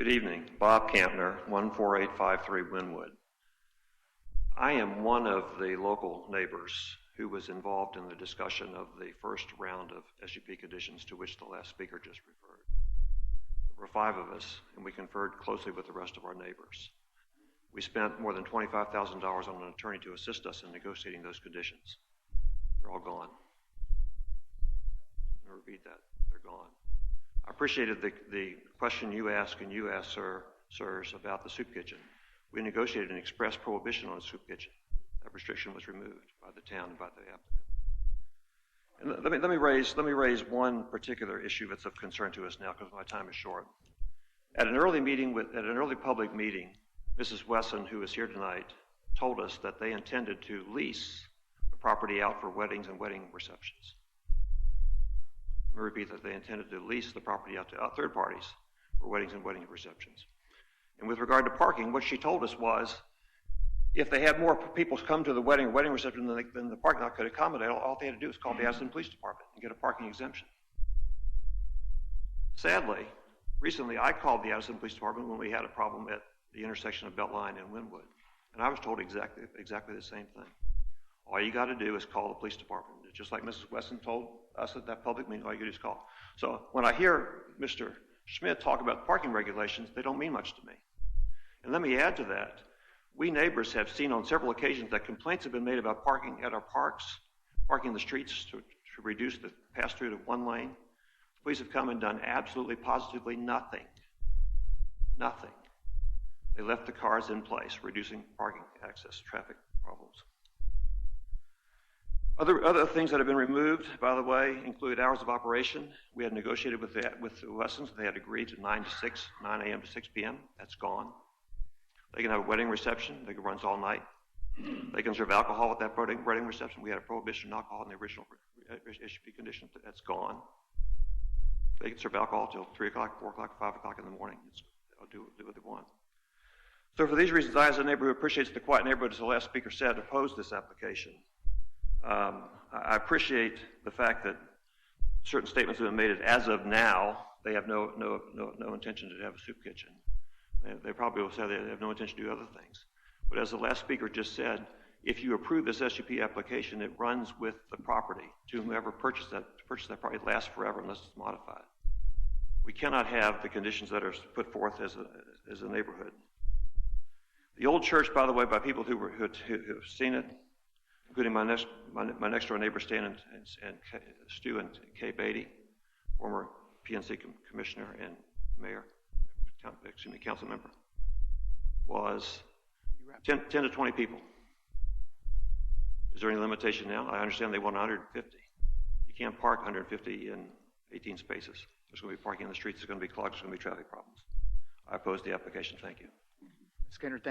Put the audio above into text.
Good evening. Bob Kantner, 14853 Wynwood. I am one of the local neighbors who was involved in the discussion of the first round of SUP conditions to which the last speaker just referred. There were 5 of us, and we conferred closely with the rest of our neighbors. We spent more than $25,000 on an attorney to assist us in negotiating those conditions. They're all gone. I'm going to repeat that. They're gone. I appreciated the question you asked, and you asked, sirs, about the soup kitchen. We negotiated an express prohibition on a soup kitchen. That restriction was removed by the town and by the applicant. And let me raise one particular issue that's of concern to us now, because my time is short. At an early public meeting, Mrs. Wesson, who is here tonight, told us that they intended to lease the property out for weddings and wedding receptions. Let me repeat that. They intended to lease the property out to third parties for weddings and wedding receptions. And with regard to parking, what she told us was, if they had more people come to the wedding or wedding reception than the parking lot could accommodate, all they had to do was call the Addison Police Department and get a parking exemption. Sadly, recently I called the Addison Police Department when we had a problem at the intersection of Beltline and Wynwood, and I was told exactly the same thing. All you got to do is call the police department. Just like Mrs. Wesson told us at that public meeting, all you got to do is call. So when I hear Mr. Schmidt talk about parking regulations, they don't mean much to me. And let me add to that, we neighbors have seen on several occasions that complaints have been made about parking at our parks, parking in the streets to reduce the pass-through to one lane. The police have come and done absolutely, positively nothing. Nothing. They left the cars in place, reducing parking access, traffic problems. Other things that have been removed, by the way, include hours of operation. We had negotiated with the Wessons. They had agreed to 9 a.m. to 6 p.m. That's gone. They can have a wedding reception. They can run all night. They can serve alcohol at that wedding reception. We had a prohibition on alcohol in the original SUP condition. That's gone. They can serve alcohol till 3 o'clock, 4 o'clock, 5 o'clock in the morning. They'll do what they want. So for these reasons, I, as a neighbor who appreciates the quiet neighborhood, as the last speaker said, oppose this application. I appreciate the fact that certain statements have been made that as of now, they have no intention to have a soup kitchen. They probably will say they have no intention to do other things. But as the last speaker just said, if you approve this SUP application, it runs with the property to whomever purchased that property. It lasts forever unless it's modified. We cannot have the conditions that are put forth as a neighborhood. The old church, by the way, by people who have seen it, including my next door neighbor Stan and Stu and Kay Beatty, former PNC commissioner and mayor, council member, was 10 to 20 people. Is there any limitation now? I understand they want 150. You can't park 150 in 18 spaces. There's going to be parking in the streets. There's going to be clogs. There's going to be traffic problems. I oppose the application. Thank you. Skinner, thank you.